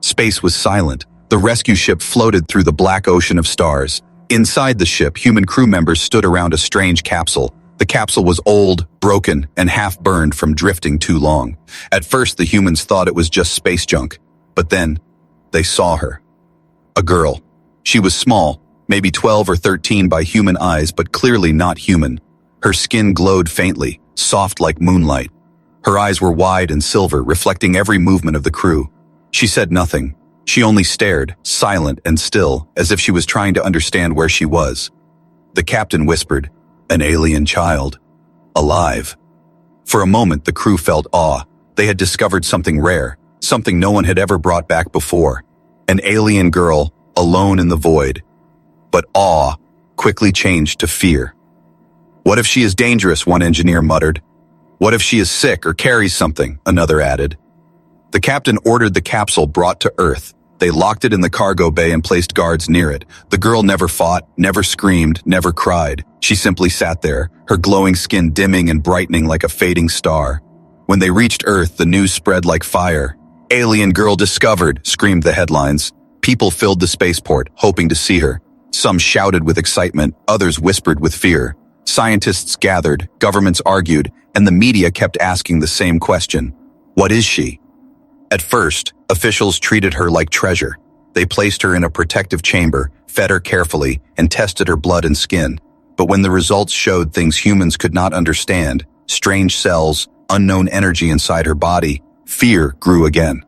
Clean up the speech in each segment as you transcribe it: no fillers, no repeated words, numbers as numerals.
Space was silent. The rescue ship floated through the black ocean of stars. Inside the ship, human crew members stood around a strange capsule. The capsule was old, broken, and half-burned from drifting too long. At first, the humans thought it was just space junk. But then, they saw her. A girl. She was small, maybe 12 or 13 by human eyes, but clearly not human. Her skin glowed faintly, soft like moonlight. Her eyes were wide and silver, reflecting every movement of the crew. She said nothing. She only stared, silent and still, as if she was trying to understand where she was. The captain whispered, "An alien child. Alive." For a moment, the crew felt awe. They had discovered something rare, something no one had ever brought back before. An alien girl, alone in the void. But awe quickly changed to fear. "What if she is dangerous?" one engineer muttered. "What if she is sick or carries something?" another added. The captain ordered the capsule brought to Earth. They locked it in the cargo bay and placed guards near it. The girl never fought, never screamed, never cried. She simply sat there, her glowing skin dimming and brightening like a fading star. When they reached Earth, the news spread like fire. "Alien girl discovered," screamed the headlines. People filled the spaceport, hoping to see her. Some shouted with excitement, others whispered with fear. Scientists gathered, governments argued, and the media kept asking the same question. What is she? At first, officials treated her like treasure. They placed her in a protective chamber, fed her carefully, and tested her blood and skin. But when the results showed things humans could not understand, strange cells, unknown energy inside her body, fear grew again.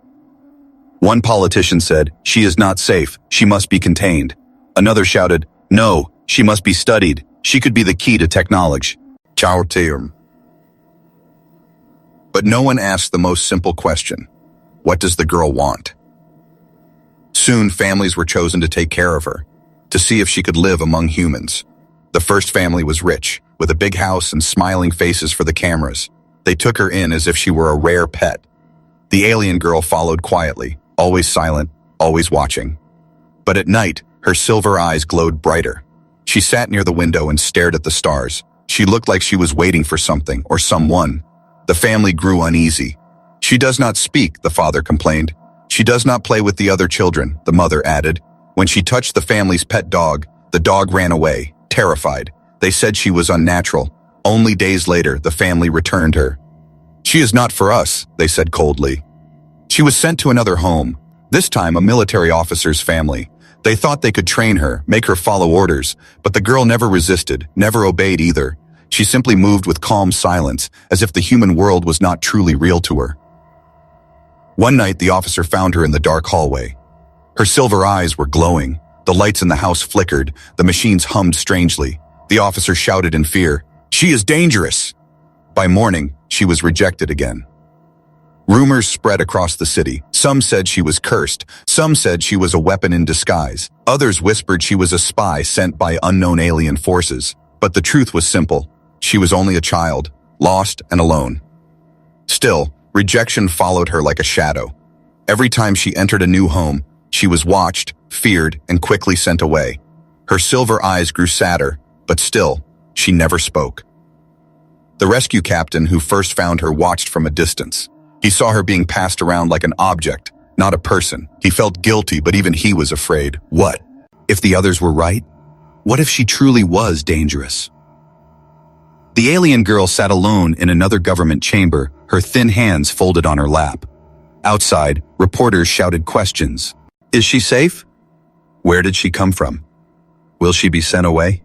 One politician said, "She is not safe. She must be contained." Another shouted, "No, she must be studied. She could be the key to technology." But no one asked the most simple question. What does the girl want? Soon, families were chosen to take care of her, to see if she could live among humans. The first family was rich, with a big house and smiling faces for the cameras. They took her in as if she were a rare pet. The alien girl followed quietly, always silent, always watching. But at night, her silver eyes glowed brighter. She sat near the window and stared at the stars. She looked like she was waiting for something or someone. The family grew uneasy. "She does not speak," the father complained. "She does not play with the other children," the mother added. When she touched the family's pet dog, the dog ran away, terrified. They said she was unnatural. Only days later, the family returned her. "She is not for us," they said coldly. She was sent to another home, this time a military officer's family. They thought they could train her, make her follow orders, but the girl never resisted, never obeyed either. She simply moved with calm silence, as if the human world was not truly real to her. One night, the officer found her in the dark hallway. Her silver eyes were glowing. The lights in the house flickered. The machines hummed strangely. The officer shouted in fear, "She is dangerous!" By morning, she was rejected again. Rumors spread across the city. Some said she was cursed. Some said she was a weapon in disguise. Others whispered she was a spy sent by unknown alien forces. But the truth was simple. She was only a child, lost and alone. Still, rejection followed her like a shadow. Every time she entered a new home, she was watched, feared, and quickly sent away. Her silver eyes grew sadder, but still, she never spoke. The rescue captain who first found her watched from a distance. He saw her being passed around like an object, not a person. He felt guilty, but even he was afraid. What if the others were right? What if she truly was dangerous? The alien girl sat alone in another government chamber, her thin hands folded on her lap. Outside, reporters shouted questions. Is she safe? Where did she come from? Will she be sent away?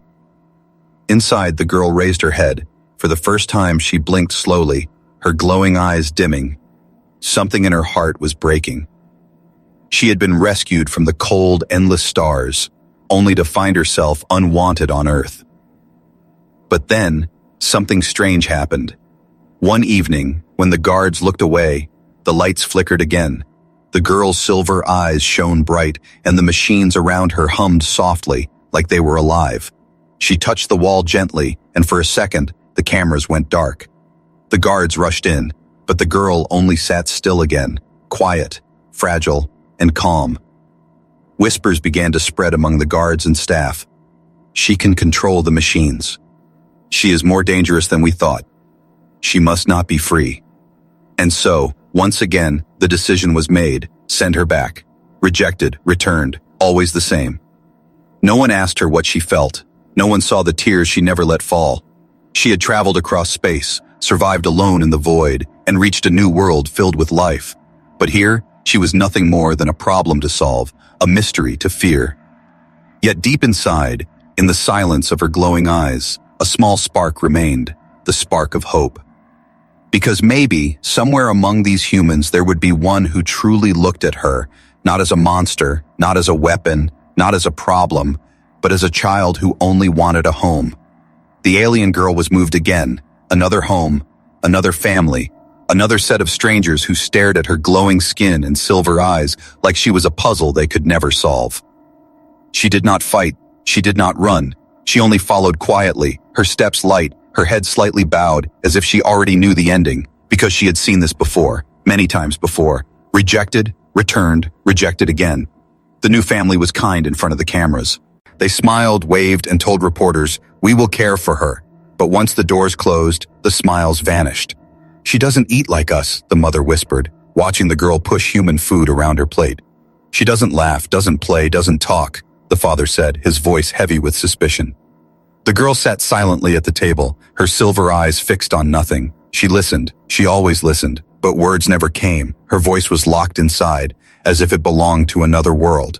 Inside, the girl raised her head. For the first time, she blinked slowly, her glowing eyes dimming. Something in her heart was breaking. She had been rescued from the cold, endless stars, only to find herself unwanted on Earth. But then, something strange happened. One evening, when the guards looked away, the lights flickered again. The girl's silver eyes shone bright, and the machines around her hummed softly, like they were alive. She touched the wall gently, and for a second, the cameras went dark. The guards rushed in, but the girl only sat still again, quiet, fragile, and calm. Whispers began to spread among the guards and staff. She can control the machines. She is more dangerous than we thought. She must not be free. And so, once again, the decision was made, send her back. rejected, returned, always the same. No one asked her what she felt. No one saw the tears she never let fall. She had traveled across space, survived alone in the void, and reached a new world filled with life. But here, she was nothing more than a problem to solve, a mystery to fear. Yet deep inside, in the silence of her glowing eyes, a small spark remained, the spark of hope. Because maybe, somewhere among these humans there would be one who truly looked at her, not as a monster, not as a weapon, not as a problem, but as a child who only wanted a home. The alien girl was moved again, another home, another family, another set of strangers who stared at her glowing skin and silver eyes like she was a puzzle they could never solve. She did not fight, she did not run, she only followed quietly, her steps light, her head slightly bowed, as if she already knew the ending, because she had seen this before, many times before. Rejected, returned, rejected again. The new family was kind in front of the cameras. They smiled, waved, and told reporters, "We will care for her." But once the doors closed, the smiles vanished. "She doesn't eat like us," the mother whispered, watching the girl push human food around her plate. "She doesn't laugh, doesn't play, doesn't talk," the father said, his voice heavy with suspicion. The girl sat silently at the table, her silver eyes fixed on nothing. She listened, she always listened, but words never came. Her voice was locked inside, as if it belonged to another world.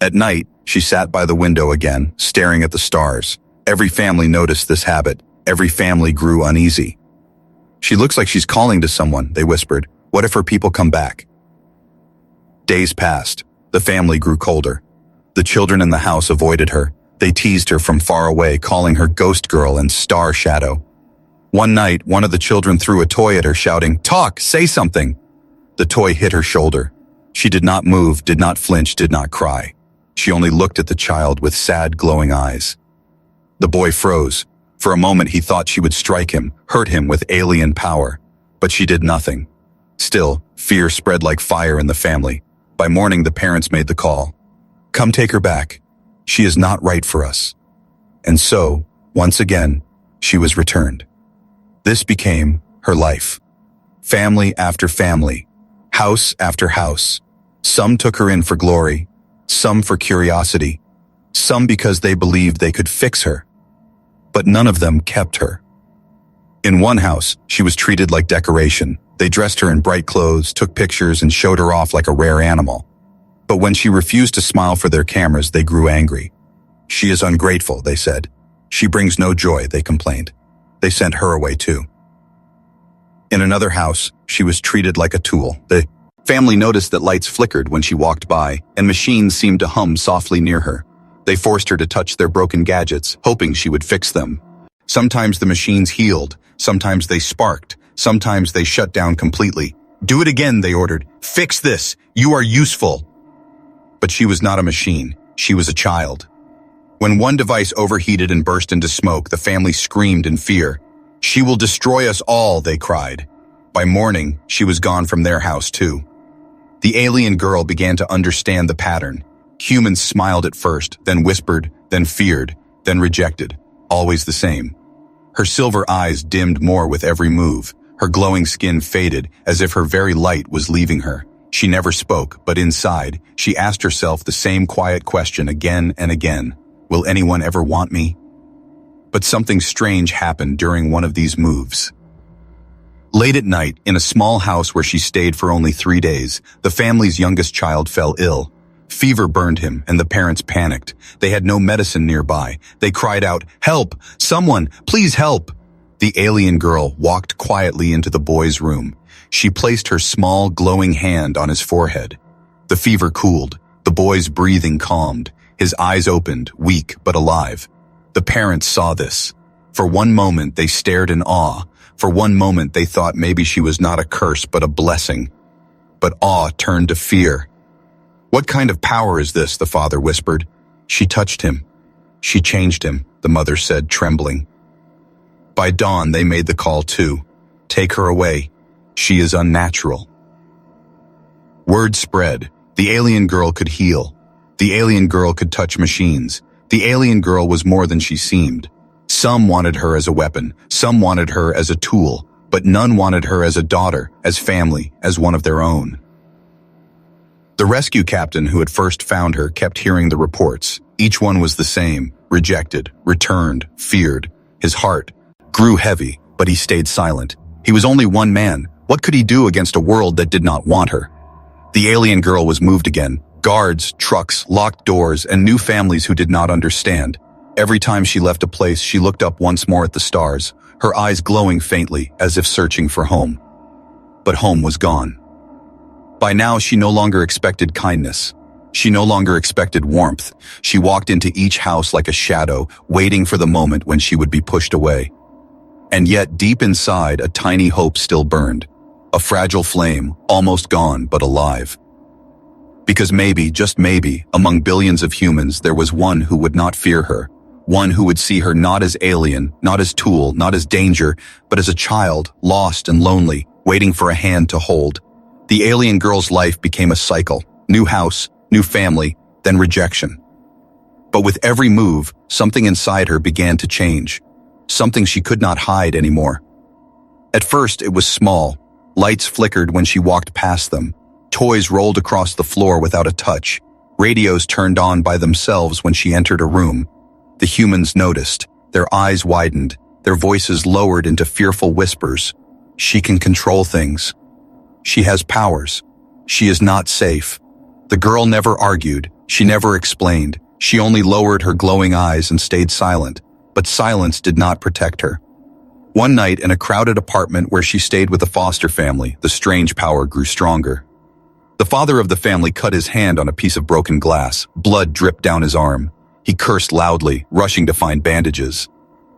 At night, she sat by the window again, staring at the stars. Every family noticed this habit. Every family grew uneasy. "She looks like she's calling to someone," they whispered. "What if her people come back?" Days passed. The family grew colder. The children in the house avoided her. They teased her from far away, calling her Ghost Girl and Star Shadow. One night, one of the children threw a toy at her, shouting, "Talk, say something!" The toy hit her shoulder. She did not move, did not flinch, did not cry. She only looked at the child with sad, glowing eyes. The boy froze. For a moment he thought she would strike him, hurt him with alien power. But she did nothing. Still, fear spread like fire in the family. By morning, the parents made the call. "Come take her back. She is not right for us." And so, once again, she was returned. This became her life. Family after family, house after house. Some took her in for glory, some for curiosity, some because they believed they could fix her. But none of them kept her. In one house, she was treated like decoration. They dressed her in bright clothes, took pictures, and showed her off like a rare animal. But when she refused to smile for their cameras, they grew angry. "She is ungrateful," they said. "She brings no joy," they complained. They sent her away too. In another house, she was treated like a tool. The family noticed that lights flickered when she walked by, and machines seemed to hum softly near her. They forced her to touch their broken gadgets, hoping she would fix them. Sometimes the machines healed, sometimes they sparked, sometimes they shut down completely. "Do it again," they ordered. "Fix this. You are useful." But she was not a machine. She was a child. When one device overheated and burst into smoke, the family screamed in fear. "She will destroy us all," they cried. By morning, she was gone from their house too. The alien girl began to understand the pattern. Humans smiled at first, then whispered, then feared, then rejected. Always the same. Her silver eyes dimmed more with every move. Her glowing skin faded, as if her very light was leaving her. She never spoke, but inside, she asked herself the same quiet question again and again. Will anyone ever want me? But something strange happened during one of these moves. Late at night, in a small house where she stayed for only 3 days, the family's youngest child fell ill. Fever burned him, and the parents panicked. They had no medicine nearby. They cried out, "Help! Someone! Please help!" The alien girl walked quietly into the boy's room. She placed her small, glowing hand on his forehead. The fever cooled. The boy's breathing calmed. His eyes opened, weak but alive. The parents saw this. For one moment, they stared in awe. For one moment, they thought maybe she was not a curse but a blessing. But awe turned to fear. "What kind of power is this?" the father whispered. "She touched him. She changed him," the mother said, trembling. By dawn, they made the call too. "Take her away. She is unnatural." Word spread. The alien girl could heal. The alien girl could touch machines. The alien girl was more than she seemed. Some wanted her as a weapon. Some wanted her as a tool. But none wanted her as a daughter, as family, as one of their own. The rescue captain who had first found her kept hearing the reports. Each one was the same: rejected, returned, feared. His heart grew heavy, but he stayed silent. He was only one man. What could he do against a world that did not want her? The alien girl was moved again. Guards, trucks, locked doors, and new families who did not understand. Every time she left a place, she looked up once more at the stars, her eyes glowing faintly, as if searching for home. But home was gone. By now, she no longer expected kindness. She no longer expected warmth. She walked into each house like a shadow, waiting for the moment when she would be pushed away. And yet, deep inside, a tiny hope still burned. A fragile flame, almost gone, but alive. Because maybe, just maybe, among billions of humans, there was one who would not fear her. One who would see her not as alien, not as tool, not as danger, but as a child, lost and lonely, waiting for a hand to hold. The alien girl's life became a cycle. New house, new family, then rejection. But with every move, something inside her began to change. Something she could not hide anymore. At first, it was small. Lights flickered when she walked past them. Toys rolled across the floor without a touch. Radios turned on by themselves when she entered a room. The humans noticed. Their eyes widened. Their voices lowered into fearful whispers. She can control things. She has powers. She is not safe. The girl never argued. She never explained. She only lowered her glowing eyes and stayed silent. But silence did not protect her. One night in a crowded apartment where she stayed with a foster family, the strange power grew stronger. The father of the family cut his hand on a piece of broken glass. Blood dripped down his arm. He cursed loudly, rushing to find bandages.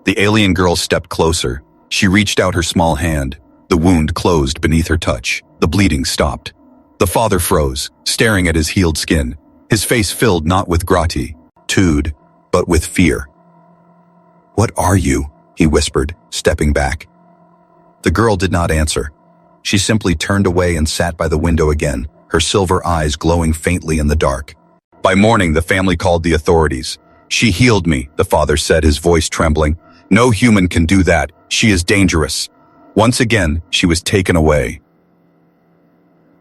The alien girl stepped closer. She reached out her small hand. The wound closed beneath her touch. The bleeding stopped. The father froze, staring at his healed skin. His face filled not with gratitude, but with fear. "What are you?" he whispered, stepping back. The girl did not answer. She simply turned away and sat by the window again, her silver eyes glowing faintly in the dark. By morning, the family called the authorities. "She healed me," the father said, his voice trembling. "No human can do that. She is dangerous." Once again, she was taken away.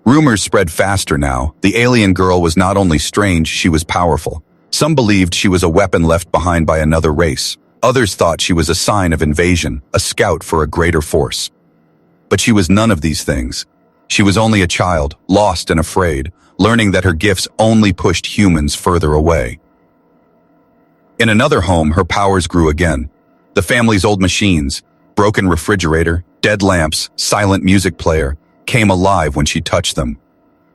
Rumors spread faster now. The alien girl was not only strange, she was powerful. Some believed she was a weapon left behind by another race. Others thought she was a sign of invasion, a scout for a greater force. But she was none of these things. She was only a child, lost and afraid, learning that her gifts only pushed humans further away. In another home, her powers grew again. The family's old machines, broken refrigerator, dead lamps, silent music player, came alive when she touched them.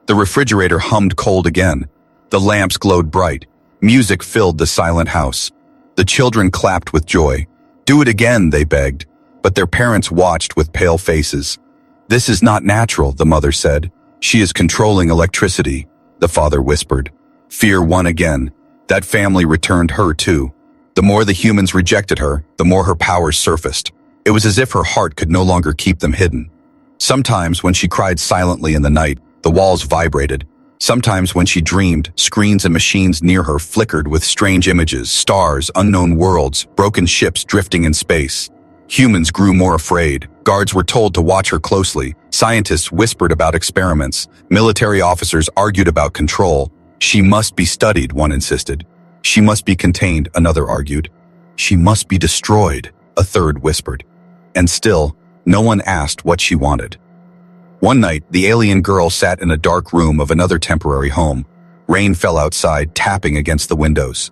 The refrigerator hummed cold again. The lamps glowed bright. Music filled the silent house. The children clapped with joy. "Do it again," they begged. But their parents watched with pale faces. "This is not natural," the mother said. "She is controlling electricity," the father whispered. Fear won again. That family returned her too. The more the humans rejected her, the more her powers surfaced. It was as if her heart could no longer keep them hidden. Sometimes when she cried silently in the night, the walls vibrated. Sometimes when she dreamed, screens and machines near her flickered with strange images, stars, unknown worlds, broken ships drifting in space. Humans grew more afraid. Guards were told to watch her closely. Scientists whispered about experiments. Military officers argued about control. "She must be studied," one insisted. "She must be contained," another argued. "She must be destroyed," a third whispered. And still, no one asked what she wanted. One night, the alien girl sat in a dark room of another temporary home. Rain fell outside, tapping against the windows.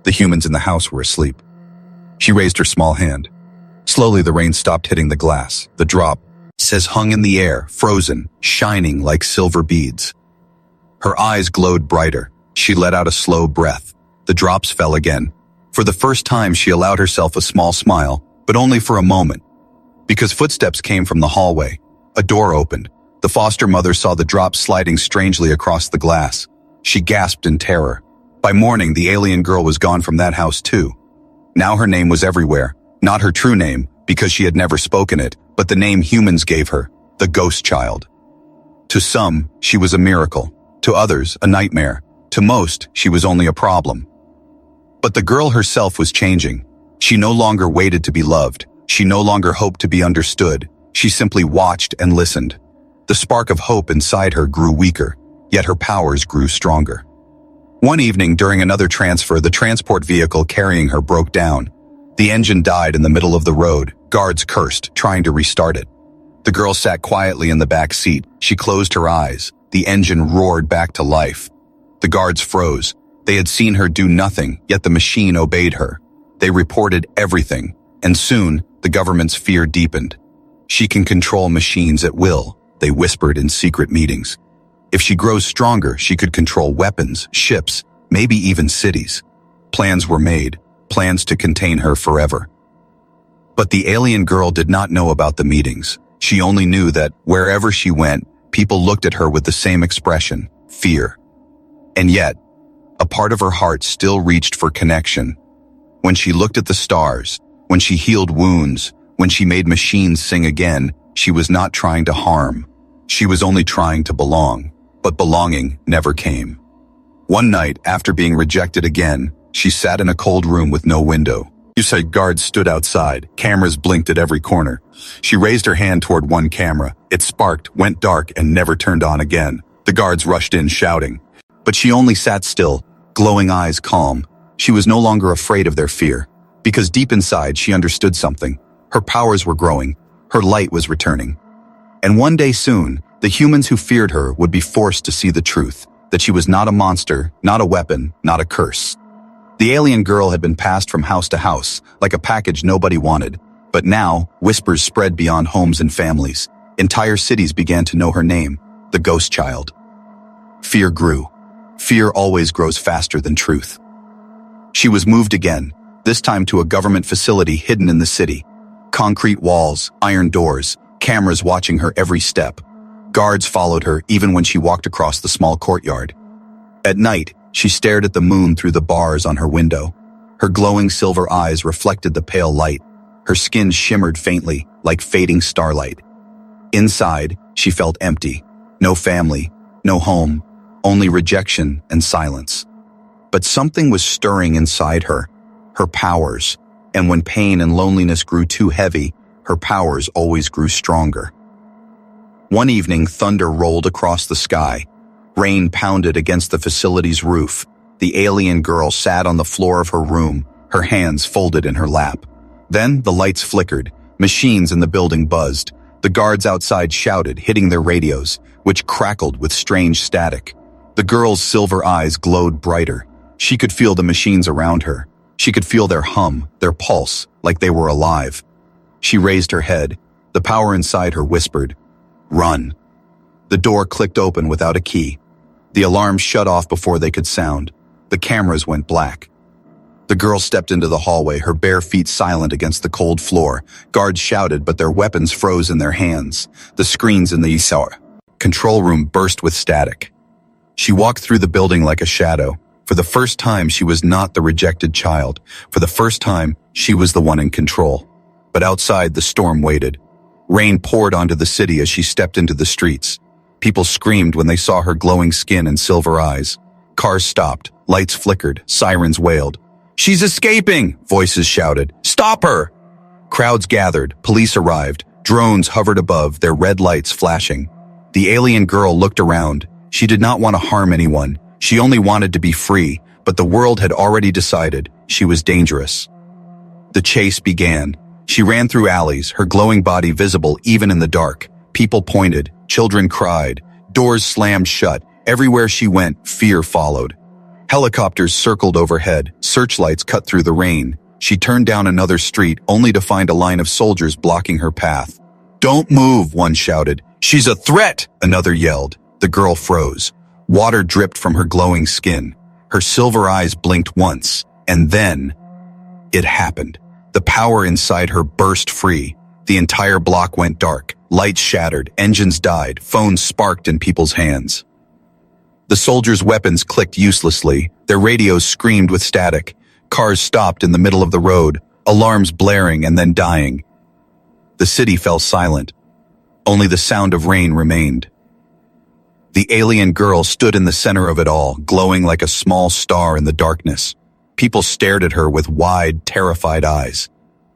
The humans in the house were asleep. She raised her small hand. Slowly, the rain stopped hitting the glass. The drops hung in the air, frozen, shining like silver beads. Her eyes glowed brighter. She let out a slow breath. The drops fell again. For the first time, she allowed herself a small smile, but only for a moment. Because footsteps came from the hallway. A door opened. The foster mother saw the drops sliding strangely across the glass. She gasped in terror. By morning, the alien girl was gone from that house too. Now her name was everywhere. Not her true name, because she had never spoken it, but the name humans gave her, the ghost child. To some, she was a miracle. To others, a nightmare. To most, she was only a problem. But the girl herself was changing. She no longer waited to be loved. She no longer hoped to be understood. She simply watched and listened. The spark of hope inside her grew weaker. yet her powers grew stronger. One evening during another transfer, the transport vehicle carrying her broke down. The engine died in the middle of the road. Guards cursed, trying to restart it. The girl sat quietly in the back seat. She closed her eyes. The engine roared back to life. The guards froze. They had seen her do nothing, yet the machine obeyed her. They reported everything, and soon the government's fear deepened. She can control machines at will, they whispered in secret meetings. If she grows stronger, she could control weapons, ships, maybe even cities. Plans were made, plans to contain her forever. But the alien girl did not know about the meetings. She only knew that wherever she went, people looked at her with the same expression, fear. And yet, a part of her heart still reached for connection. When she looked at the stars, when she healed wounds, when she made machines sing again, she was not trying to harm. She was only trying to belong. But belonging never came. One night, after being rejected again, she sat in a cold room with no window. Guards stood outside. Cameras blinked at every corner. She raised her hand toward one camera. It sparked, went dark, and never turned on again. The guards rushed in, shouting. But she only sat still, glowing eyes calm. She was no longer afraid of their fear, because deep inside she understood something. Her powers were growing. Her light was returning. And one day soon, the humans who feared her would be forced to see the truth, that she was not a monster, not a weapon, not a curse. The alien girl had been passed from house to house, like a package nobody wanted. But now, whispers spread beyond homes and families. Entire cities began to know her name, the Ghost Child. Fear grew. Fear always grows faster than truth. She was moved again, this time to a government facility hidden in the city. Concrete walls, iron doors, cameras watching her every step. Guards followed her even when she walked across the small courtyard. At night, she stared at the moon through the bars on her window. Her glowing silver eyes reflected the pale light. Her skin shimmered faintly, like fading starlight. Inside, she felt empty. No family, no home, only rejection and silence. But something was stirring inside her, her powers, and when pain and loneliness grew too heavy, her powers always grew stronger. One evening, thunder rolled across the sky. Rain pounded against the facility's roof. The alien girl sat on the floor of her room, her hands folded in her lap. Then the lights flickered. Machines in the building buzzed. The guards outside shouted, hitting their radios, which crackled with strange static. The girl's silver eyes glowed brighter. She could feel the machines around her. She could feel their hum, their pulse, like they were alive. She raised her head. The power inside her whispered, "Run." The door clicked open without a key. The alarms shut off before they could sound. The cameras went black. The girl stepped into the hallway, her bare feet silent against the cold floor. Guards shouted, but their weapons froze in their hands. The screens in the control room burst with static. She walked through the building like a shadow. For the first time, she was not the rejected child. For the first time, she was the one in control. But outside, the storm waited. Rain poured onto the city as she stepped into the streets. People screamed when they saw her glowing skin and silver eyes. Cars stopped, lights flickered, sirens wailed. "She's escaping!" voices shouted. "Stop her!" Crowds gathered, police arrived, drones hovered above, their red lights flashing. The alien girl looked around. She did not want to harm anyone. She only wanted to be free, but the world had already decided she was dangerous. The chase began. She ran through alleys, her glowing body visible even in the dark. People pointed, children cried, doors slammed shut. Everywhere she went, fear followed. Helicopters circled overhead, searchlights cut through the rain. She turned down another street only to find a line of soldiers blocking her path. "Don't move," one shouted. "She's a threat," another yelled. The girl froze. Water dripped from her glowing skin. Her silver eyes blinked once, and then it happened. The power inside her burst free. The entire block went dark. Lights shattered, engines died, phones sparked in people's hands. The soldiers' weapons clicked uselessly. Their radios screamed with static. Cars stopped in the middle of the road, alarms blaring and then dying. The city fell silent. Only the sound of rain remained. The alien girl stood in the center of it all, glowing like a small star in the darkness. People stared at her with wide, terrified eyes.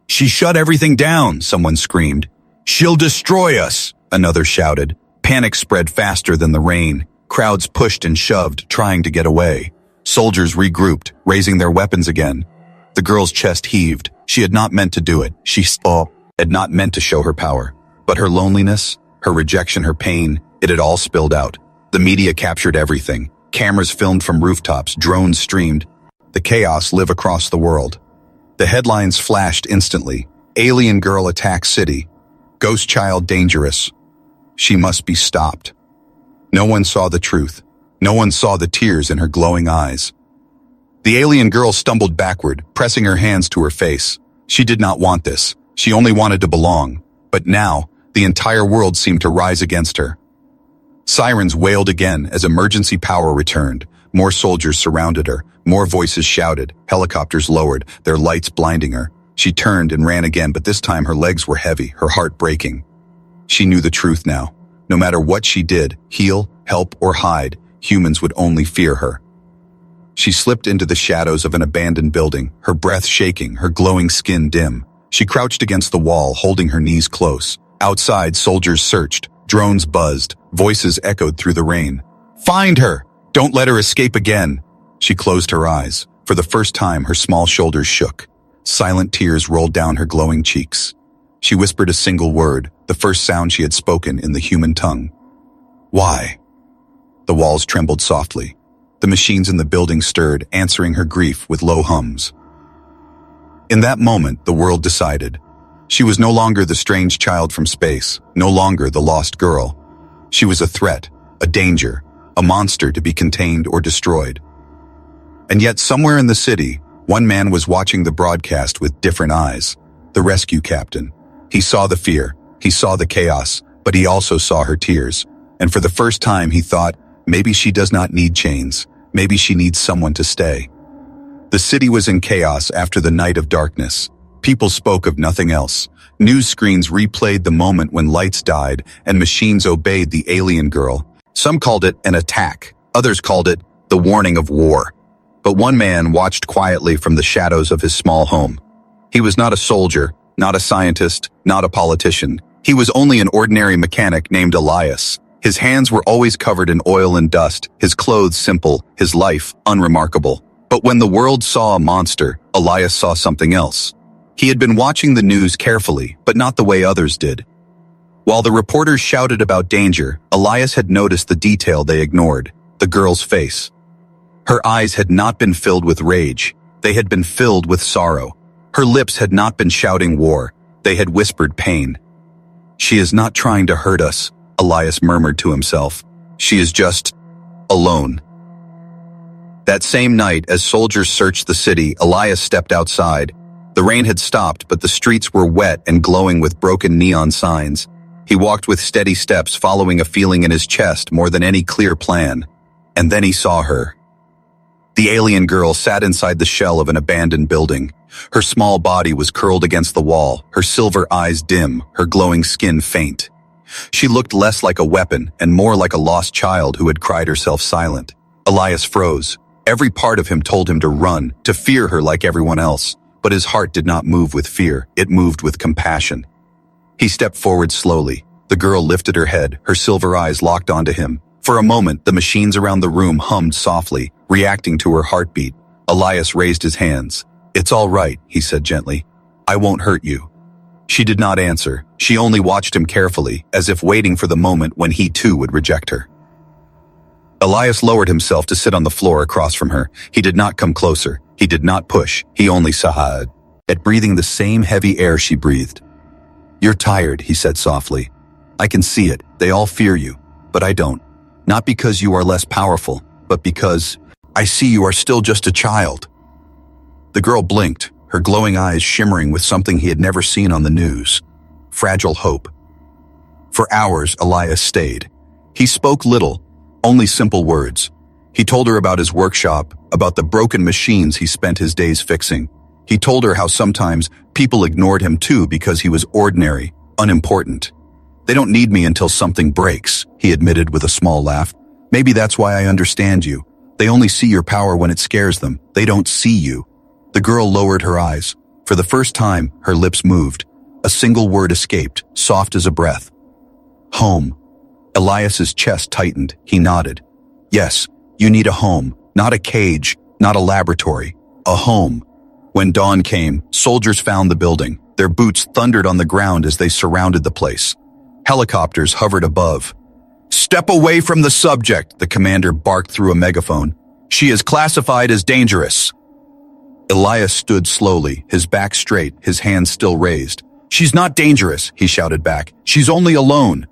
"She shut everything down," someone screamed. "She'll destroy us," another shouted. Panic spread faster than the rain. Crowds pushed and shoved, trying to get away. Soldiers regrouped, raising their weapons again. The girl's chest heaved. She had not meant to do it. She had not meant to show her power. But her loneliness, her rejection, her pain, it had all spilled out. The media captured everything. Cameras filmed from rooftops, drones streamed. The chaos lived across the world. The headlines flashed instantly. Alien girl attacks city. Ghost child dangerous. She must be stopped. No one saw the truth. No one saw the tears in her glowing eyes. The alien girl stumbled backward, pressing her hands to her face. She did not want this. She only wanted to belong. But now, the entire world seemed to rise against her. Sirens wailed again as emergency power returned. More soldiers surrounded her. More voices shouted. Helicopters lowered, their lights blinding her. She turned and ran again, but this time her legs were heavy, her heart breaking. She knew the truth now. No matter what she did, heal, help, or hide, humans would only fear her. She slipped into the shadows of an abandoned building, her breath shaking, her glowing skin dim. She crouched against the wall, holding her knees close. Outside, soldiers searched. Drones buzzed. Voices echoed through the rain. "Find her! Don't let her escape again!" She closed her eyes. For the first time, her small shoulders shook. Silent tears rolled down her glowing cheeks. She whispered a single word, the first sound she had spoken in the human tongue. "Why?" The walls trembled softly. The machines in the building stirred, answering her grief with low hums. In that moment, the world decided. She was no longer the strange child from space, no longer the lost girl. She was a threat, a danger, a monster to be contained or destroyed. And yet somewhere in the city, one man was watching the broadcast with different eyes. The rescue captain. He saw the fear, he saw the chaos, but he also saw her tears. And for the first time he thought, maybe she does not need chains. Maybe she needs someone to stay. The city was in chaos after the night of darkness. People spoke of nothing else. News screens replayed the moment when lights died and machines obeyed the alien girl. Some called it an attack. Others called it the warning of war. But one man watched quietly from the shadows of his small home. He was not a soldier, not a scientist, not a politician. He was only an ordinary mechanic named Elias. His hands were always covered in oil and dust, his clothes simple, his life unremarkable. But when the world saw a monster, Elias saw something else. He had been watching the news carefully, but not the way others did. While the reporters shouted about danger, Elias had noticed the detail they ignored, the girl's face. Her eyes had not been filled with rage. They had been filled with sorrow. Her lips had not been shouting war. They had whispered pain. "She is not trying to hurt us," Elias murmured to himself. "She is just alone." That same night, as soldiers searched the city, Elias stepped outside. The rain had stopped, but the streets were wet and glowing with broken neon signs. He walked with steady steps, following a feeling in his chest more than any clear plan. And then he saw her. The alien girl sat inside the shell of an abandoned building. Her small body was curled against the wall, her silver eyes dim, her glowing skin faint. She looked less like a weapon and more like a lost child who had cried herself silent. Elias froze. Every part of him told him to run, to fear her like everyone else. But his heart did not move with fear, it moved with compassion. He stepped forward slowly. The girl lifted her head, her silver eyes locked onto him. For a moment, the machines around the room hummed softly, reacting to her heartbeat. Elias raised his hands. "It's all right," he said gently. "I won't hurt you." She did not answer. She only watched him carefully, as if waiting for the moment when he too would reject her. Elias lowered himself to sit on the floor across from her. He did not come closer. He did not push. He only sighed at breathing the same heavy air she breathed. "You're tired," he said softly. "I can see it. They all fear you. But I don't. Not because you are less powerful, but because I see you are still just a child." The girl blinked, her glowing eyes shimmering with something he had never seen on the news. Fragile hope. For hours, Elias stayed. He spoke little, only simple words. He told her about his workshop, about the broken machines he spent his days fixing. He told her how sometimes people ignored him too because he was ordinary, unimportant. "They don't need me until something breaks," he admitted with a small laugh. "Maybe that's why I understand you. They only see your power when it scares them. They don't see you." The girl lowered her eyes. For the first time, her lips moved. A single word escaped, soft as a breath. "Home." Elias's chest tightened. He nodded. Yes, you need a home, not a cage, not a laboratory, a home. When dawn came, soldiers found the building. Their boots thundered on the ground as they surrounded the place. Helicopters hovered above. "Step away from the subject," the commander barked through a megaphone. "She is classified as dangerous." Elias stood slowly, his back straight, his hands still raised. "She's not dangerous," he shouted back. "She's only alone."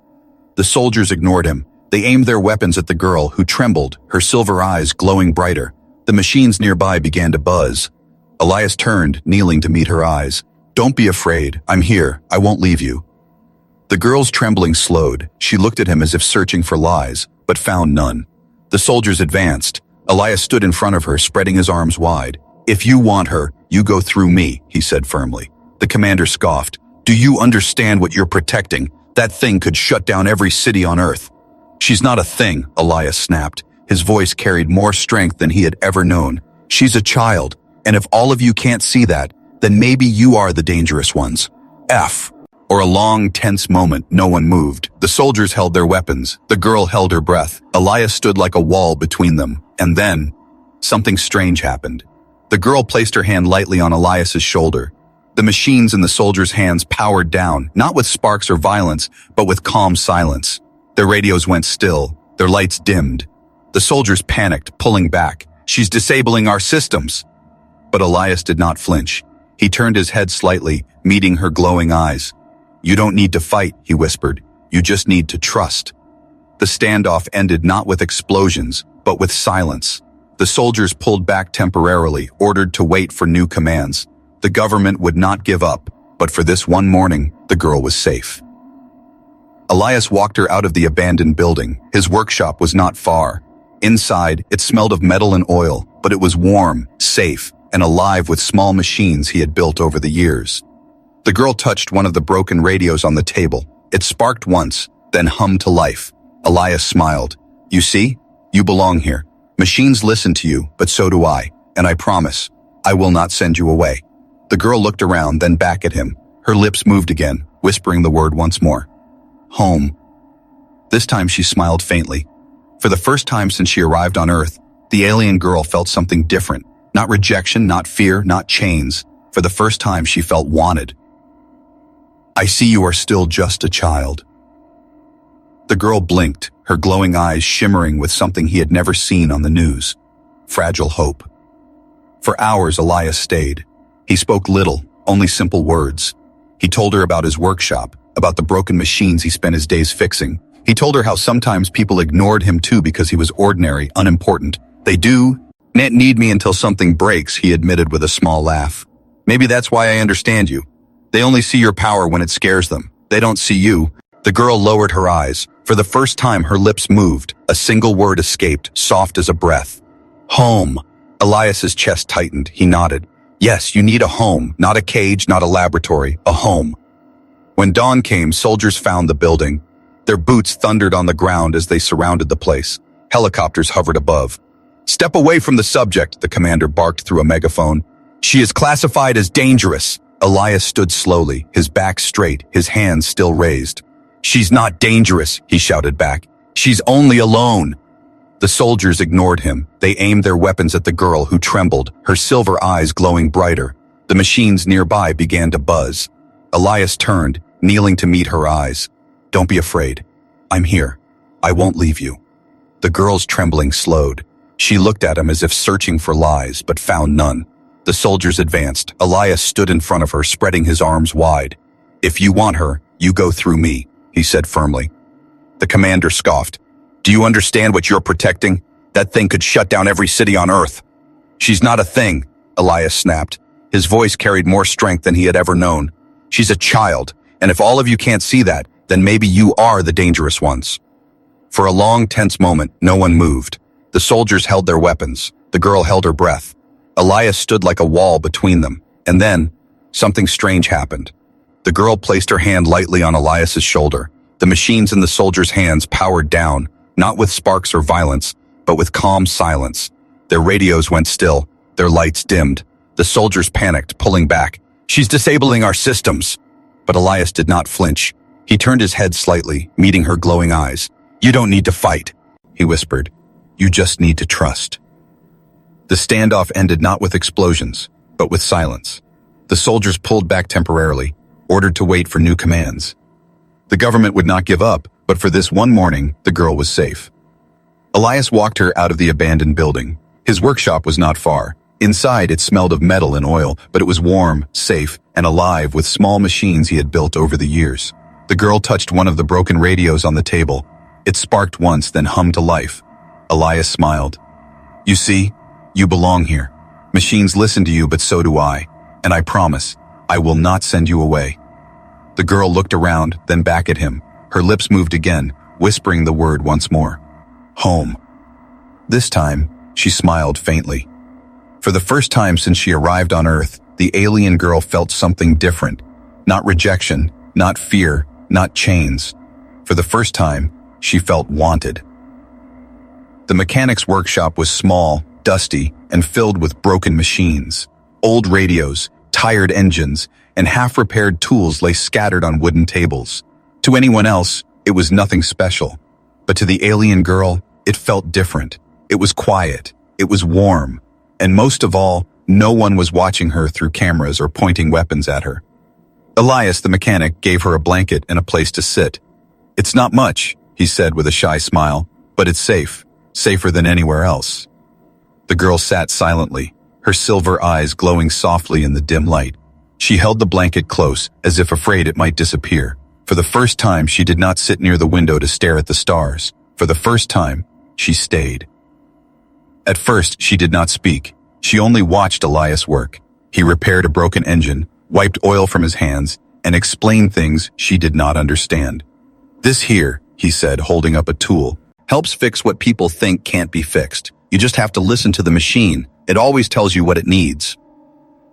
The soldiers ignored him. They aimed their weapons at the girl, who trembled, her silver eyes glowing brighter. The machines nearby began to buzz. Elias turned, kneeling to meet her eyes. "Don't be afraid. I'm here. I won't leave you." The girl's trembling slowed. She looked at him as if searching for lies, but found none. The soldiers advanced. Elias stood in front of her, spreading his arms wide. "If you want her, you go through me," he said firmly. The commander scoffed. "Do you understand what you're protecting? That thing could shut down every city on Earth." "She's not a thing," Elias snapped. His voice carried more strength than he had ever known. "She's a child, and if all of you can't see that, then maybe you are the dangerous ones. F." For a long, tense moment, no one moved. The soldiers held their weapons. The girl held her breath. Elias stood like a wall between them. And then, something strange happened. The girl placed her hand lightly on Elias's shoulder. The machines in the soldiers' hands powered down, not with sparks or violence, but with calm silence. Their radios went still. Their lights dimmed. The soldiers panicked, pulling back. "She's disabling our systems." But Elias did not flinch. He turned his head slightly, meeting her glowing eyes. "You don't need to fight," he whispered. "You just need to trust." The standoff ended not with explosions, but with silence. The soldiers pulled back temporarily, ordered to wait for new commands. The government would not give up, but for this one morning, the girl was safe. Elias walked her out of the abandoned building. His workshop was not far. Inside, it smelled of metal and oil, but it was warm, safe, and alive with small machines he had built over the years. The girl touched one of the broken radios on the table. It sparked once, then hummed to life. Elias smiled. "You see? You belong here. Machines listen to you, but so do I, and I promise, I will not send you away." The girl looked around, then back at him. Her lips moved again, whispering the word once more. "Home." This time she smiled faintly. For the first time since she arrived on Earth, the alien girl felt something different. Not rejection, not fear, not chains. For the first time she felt wanted. "I see you are still just a child." The girl blinked, her glowing eyes shimmering with something he had never seen on the news. Fragile hope. For hours Elias stayed. He spoke little, only simple words. He told her about his workshop, about the broken machines he spent his days fixing. He told her how sometimes people ignored him too because he was ordinary, unimportant. "They do need me until something breaks," he admitted with a small laugh. "Maybe that's why I understand you. They only see your power when it scares them. They don't see you." The girl lowered her eyes. For the first time, her lips moved. A single word escaped, soft as a breath. "Home." Elias's chest tightened. He nodded. "Yes, you need a home, not a cage, not a laboratory, a home." When dawn came, soldiers found the building. Their boots thundered on the ground as they surrounded the place. Helicopters hovered above. "Step away from the subject," the commander barked through a megaphone. "She is classified as dangerous." Elias stood slowly, his back straight, his hands still raised. "She's not dangerous," he shouted back. "She's only alone." The soldiers ignored him. They aimed their weapons at the girl, who trembled, her silver eyes glowing brighter. The machines nearby began to buzz. Elias turned, kneeling to meet her eyes. "Don't be afraid. I'm here. I won't leave you." The girl's trembling slowed. She looked at him as if searching for lies, but found none. The soldiers advanced. Elias stood in front of her, spreading his arms wide. "If you want her, you go through me," he said firmly. The commander scoffed. "Do you understand what you're protecting? That thing could shut down every city on Earth." "She's not a thing," Elias snapped. His voice carried more strength than he had ever known. "She's a child, and if all of you can't see that, then maybe you are the dangerous ones." For a long, tense moment, no one moved. The soldiers held their weapons. The girl held her breath. Elias stood like a wall between them. And then, something strange happened. The girl placed her hand lightly on Elias's shoulder. The machines in the soldiers' hands powered down, not with sparks or violence, but with calm silence. Their radios went still. Their lights dimmed. The soldiers panicked, pulling back. "She's disabling our systems." But Elias did not flinch. He turned his head slightly, meeting her glowing eyes. "You don't need to fight," he whispered. You just need to trust. The standoff ended not with explosions, but with silence. The soldiers pulled back temporarily, ordered to wait for new commands. The government would not give up, but for this one morning, the girl was safe. Elias walked her out of the abandoned building. His workshop was not far. Inside, it smelled of metal and oil, but it was warm, safe, and alive with small machines he had built over the years. The girl touched one of the broken radios on the table. It sparked once, then hummed to life. Elias smiled. You see, you belong here. Machines listen to you, but so do I. And I promise, I will not send you away. The girl looked around, then back at him. Her lips moved again, whispering the word once more. Home. This time, she smiled faintly. For the first time since she arrived on Earth, the alien girl felt something different. Not rejection, not fear, not chains. For the first time, she felt wanted. The mechanic's workshop was small, dusty, and filled with broken machines. Old radios, tired engines, and half-repaired tools lay scattered on wooden tables. To anyone else, it was nothing special. But to the alien girl, it felt different. It was quiet. It was warm. And most of all, no one was watching her through cameras or pointing weapons at her. Elias, the mechanic, gave her a blanket and a place to sit. It's not much, he said with a shy smile, but it's safe. Safer than anywhere else. The girl sat silently, her silver eyes glowing softly in the dim light. She held the blanket close, as if afraid it might disappear. For the first time, she did not sit near the window to stare at the stars. For the first time, she stayed. At first, she did not speak. She only watched Elias work. He repaired a broken engine, wiped oil from his hands, and explained things she did not understand. This here, he said, holding up a tool, helps fix what people think can't be fixed. You just have to listen to the machine. It always tells you what it needs.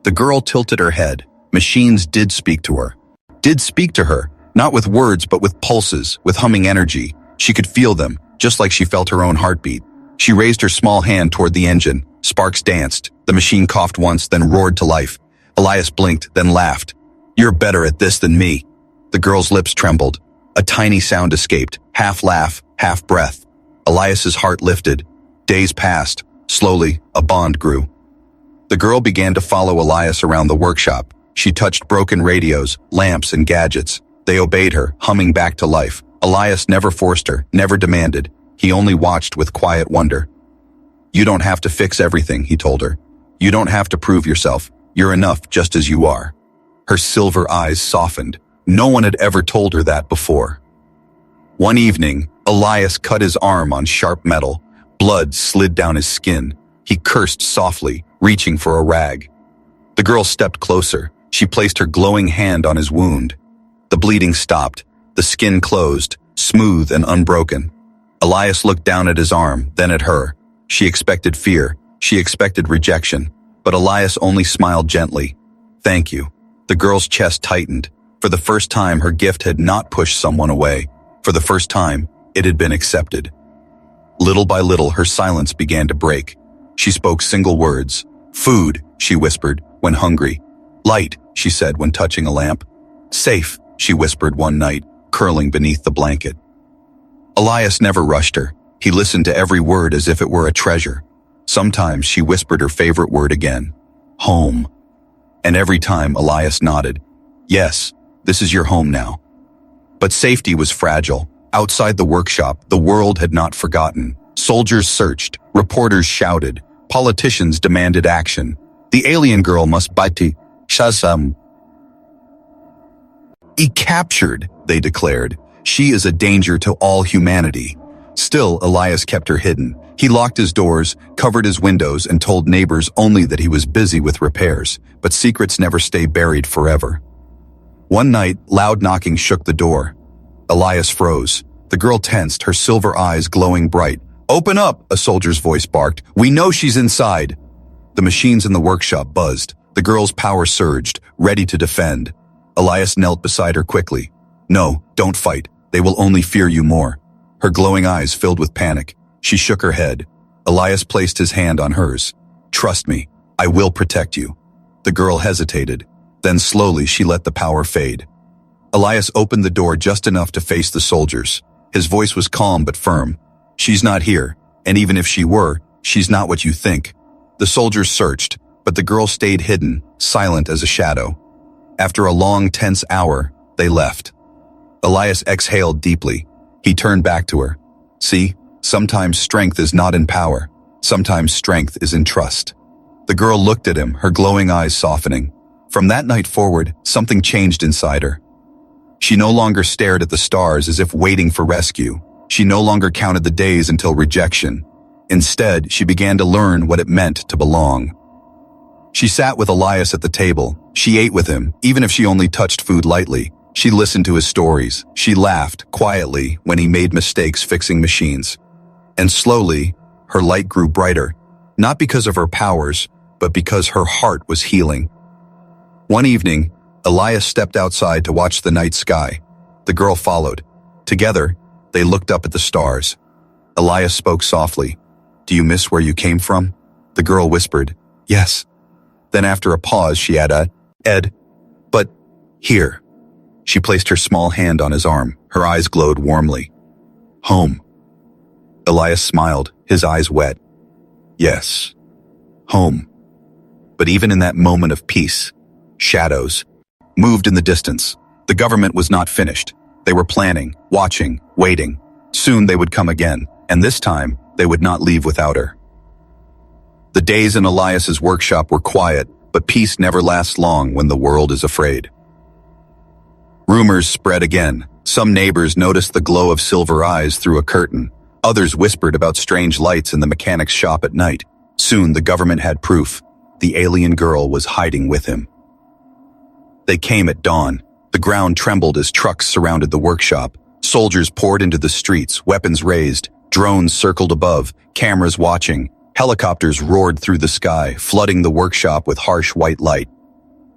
The girl tilted her head. Machines did speak to her. Did speak to her, not with words but with pulses, with humming energy. She could feel them, just like she felt her own heartbeat. She raised her small hand toward the engine. Sparks danced. The machine coughed once, then roared to life. Elias blinked, then laughed. You're better at this than me. The girl's lips trembled. A tiny sound escaped, half laugh, half breath. Elias's heart lifted. Days passed. Slowly, a bond grew. The girl began to follow Elias around the workshop. She touched broken radios, lamps, and gadgets. They obeyed her, humming back to life. Elias never forced her, never demanded. He only watched with quiet wonder. You don't have to fix everything, he told her. You don't have to prove yourself. You're enough just as you are. Her silver eyes softened. No one had ever told her that before. One evening, Elias cut his arm on sharp metal. Blood slid down his skin. He cursed softly, reaching for a rag. The girl stepped closer. She placed her glowing hand on his wound. The bleeding stopped. The skin closed, smooth and unbroken. Elias looked down at his arm, then at her. She expected fear. She expected rejection. But Elias only smiled gently. Thank you. The girl's chest tightened. For the first time, her gift had not pushed someone away. For the first time, it had been accepted. Little by little, her silence began to break. She spoke single words. Food, she whispered, when hungry. Light, she said when touching a lamp. Safe, she whispered one night, curling beneath the blanket. Elias never rushed her. He listened to every word as if it were a treasure. Sometimes she whispered her favorite word again. Home. And every time Elias nodded. Yes, this is your home now. But safety was fragile. Outside the workshop, the world had not forgotten. Soldiers searched. Reporters shouted. Politicians demanded action. The alien girl must be shazam. Captured, they declared. She is a danger to all humanity. Still, Elias kept her hidden. He locked his doors, covered his windows, and told neighbors only that he was busy with repairs. But secrets never stay buried forever. One night, loud knocking shook the door. Elias froze. The girl tensed, her silver eyes glowing bright. Open up, a soldier's voice barked. We know she's inside. The machines in the workshop buzzed. The girl's power surged, ready to defend. Elias knelt beside her quickly. No, don't fight. They will only fear you more. Her glowing eyes filled with panic. She shook her head. Elias placed his hand on hers. Trust me, I will protect you. The girl hesitated. Then slowly she let the power fade. Elias opened the door just enough to face the soldiers. His voice was calm but firm. She's not here. And even if she were, she's not what you think. The soldiers searched, but the girl stayed hidden, silent as a shadow. After a long, tense hour, they left. Elias exhaled deeply. He turned back to her. See, sometimes strength is not in power. Sometimes strength is in trust. The girl looked at him, her glowing eyes softening. From that night forward, something changed inside her. She no longer stared at the stars as if waiting for rescue. She no longer counted the days until rejection. Instead, she began to learn what it meant to belong. She sat with Elias at the table. She ate with him, even if she only touched food lightly. She listened to his stories. She laughed, quietly, when he made mistakes fixing machines. And slowly, her light grew brighter, not because of her powers, but because her heart was healing. One evening, Elias stepped outside to watch the night sky. The girl followed. Together, they looked up at the stars. Elias spoke softly. "Do you miss where you came from?" The girl whispered, "Yes." Then after a pause, she added, "Ed, but here." She placed her small hand on his arm. Her eyes glowed warmly. "Home." Elias smiled, his eyes wet. "Yes, home." But even in that moment of peace, shadows moved in the distance. The government was not finished. They were planning, watching, waiting. Soon they would come again, and this time they would not leave without her. The days in Elias's workshop were quiet, but peace never lasts long when the world is afraid. Rumors spread again. Some neighbors noticed the glow of silver eyes through a curtain. Others whispered about strange lights in the mechanic's shop at night. Soon the government had proof. The alien girl was hiding with him. They came at dawn. The ground trembled as trucks surrounded the workshop. Soldiers poured into the streets, weapons raised. Drones circled above, cameras watching. Helicopters roared through the sky, flooding the workshop with harsh white light.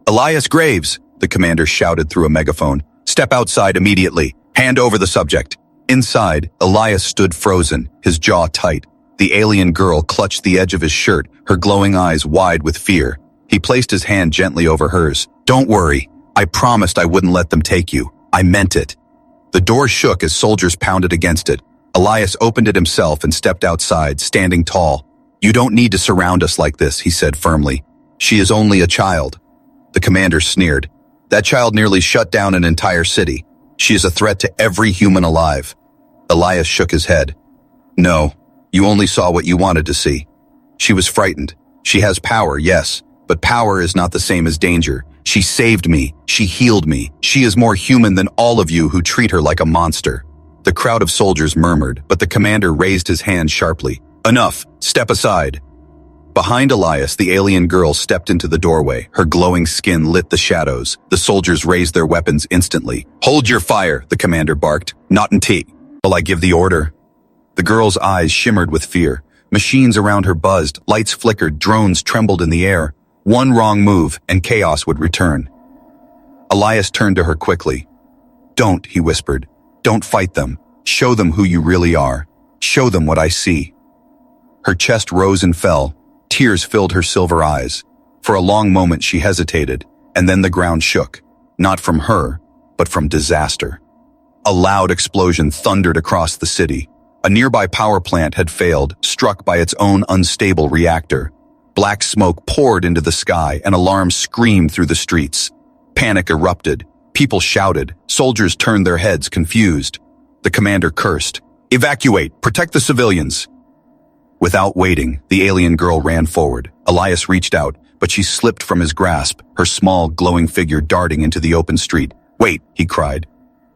"Elias Graves!" the commander shouted through a megaphone. "Step outside immediately. Hand over the subject." Inside, Elias stood frozen, his jaw tight. The alien girl clutched the edge of his shirt, her glowing eyes wide with fear. He placed his hand gently over hers. "Don't worry. I promised I wouldn't let them take you. I meant it." The door shook as soldiers pounded against it. Elias opened it himself and stepped outside, standing tall. "You don't need to surround us like this," he said firmly. "She is only a child." The commander sneered. "That child nearly shut down an entire city. She is a threat to every human alive." Elias shook his head. "No, you only saw what you wanted to see. She was frightened. She has power, yes, but power is not the same as danger. She saved me. She healed me. She is more human than all of you who treat her like a monster." The crowd of soldiers murmured, but the commander raised his hand sharply. "Enough. Step aside." Behind Elias, the alien girl stepped into the doorway. Her glowing skin lit the shadows. The soldiers raised their weapons instantly. "Hold your fire," the commander barked. "Not until I give the order." The girl's eyes shimmered with fear. Machines around her buzzed, lights flickered, drones trembled in the air. One wrong move, and chaos would return. Elias turned to her quickly. "Don't," he whispered. "Don't fight them. Show them who you really are. Show them what I see." Her chest rose and fell. Tears filled her silver eyes. For a long moment she hesitated, and then the ground shook. Not from her, but from disaster. A loud explosion thundered across the city. A nearby power plant had failed, struck by its own unstable reactor. Black smoke poured into the sky, and alarms screamed through the streets. Panic erupted. People shouted. Soldiers turned their heads, confused. The commander cursed. "Evacuate! Protect the civilians!" Without waiting, the alien girl ran forward. Elias reached out, but she slipped from his grasp, her small, glowing figure darting into the open street. "Wait!" he cried.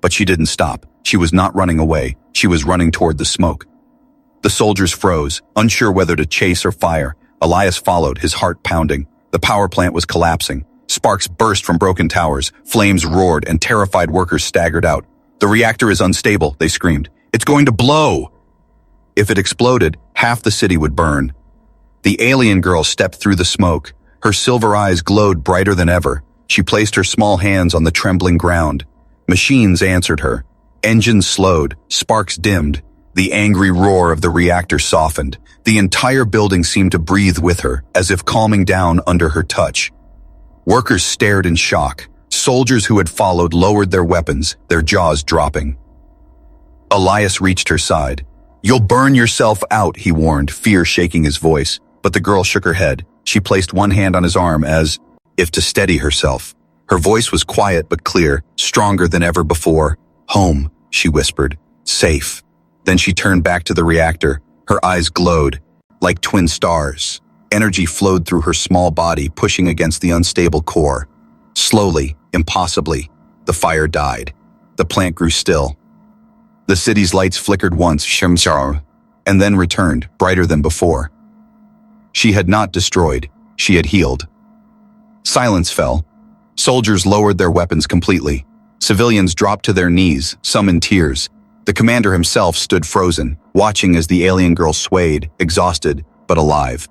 But she didn't stop. She was not running away. She was running toward the smoke. The soldiers froze, unsure whether to chase or fire. Elias followed, his heart pounding. The power plant was collapsing. Sparks burst from broken towers. Flames roared, and terrified workers staggered out. "The reactor is unstable," they screamed. "It's going to blow!" If it exploded, half the city would burn. The alien girl stepped through the smoke. Her silver eyes glowed brighter than ever. She placed her small hands on the trembling ground. Machines answered her. Engines slowed, sparks dimmed. The angry roar of the reactor softened. The entire building seemed to breathe with her, as if calming down under her touch. Workers stared in shock. Soldiers who had followed lowered their weapons, their jaws dropping. Elias reached her side. "You'll burn yourself out," he warned, fear shaking his voice. But the girl shook her head. She placed one hand on his arm as if to steady herself. Her voice was quiet but clear, stronger than ever before. "Home," she whispered. "Safe." Then she turned back to the reactor. Her eyes glowed like twin stars. Energy flowed through her small body, pushing against the unstable core. Slowly, impossibly, the fire died. The plant grew still. The city's lights flickered once, and then returned, brighter than before. She had not destroyed, she had healed. Silence fell. Soldiers lowered their weapons completely. Civilians dropped to their knees, some in tears. The commander himself stood frozen, watching as the alien girl swayed, exhausted, but alive.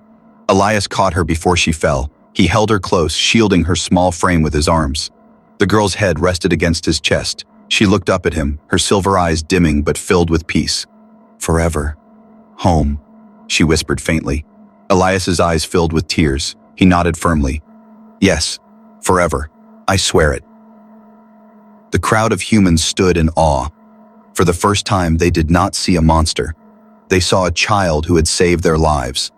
Elias caught her before she fell. He held her close, shielding her small frame with his arms. The girl's head rested against his chest. She looked up at him, her silver eyes dimming but filled with peace. "Forever. Home," she whispered faintly. Elias's eyes filled with tears. He nodded firmly. "Yes, forever. I swear it." The crowd of humans stood in awe. For the first time, they did not see a monster. They saw a child who had saved their lives.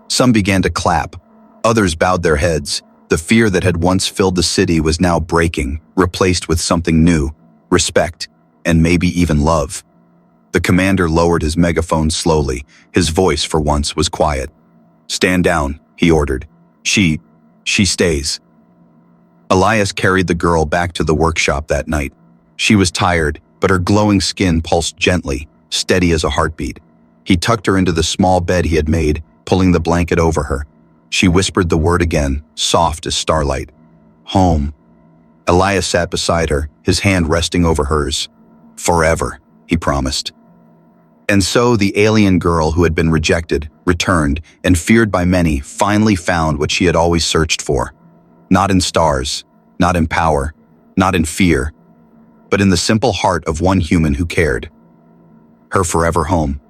Some began to clap. Others bowed their heads. The fear that had once filled the city was now breaking, replaced with something new, respect, and maybe even love. The commander lowered his megaphone slowly. His voice, for once, was quiet. "Stand down," he ordered. She stays." Elias carried the girl back to the workshop that night. She was tired, but her glowing skin pulsed gently, steady as a heartbeat. He tucked her into the small bed he had made, pulling the blanket over her. She whispered the word again, soft as starlight. "Home." Elias sat beside her, his hand resting over hers. "Forever," he promised. And so the alien girl who had been rejected, returned, and feared by many, finally found what she had always searched for. Not in stars, not in power, not in fear, but in the simple heart of one human who cared. Her forever home.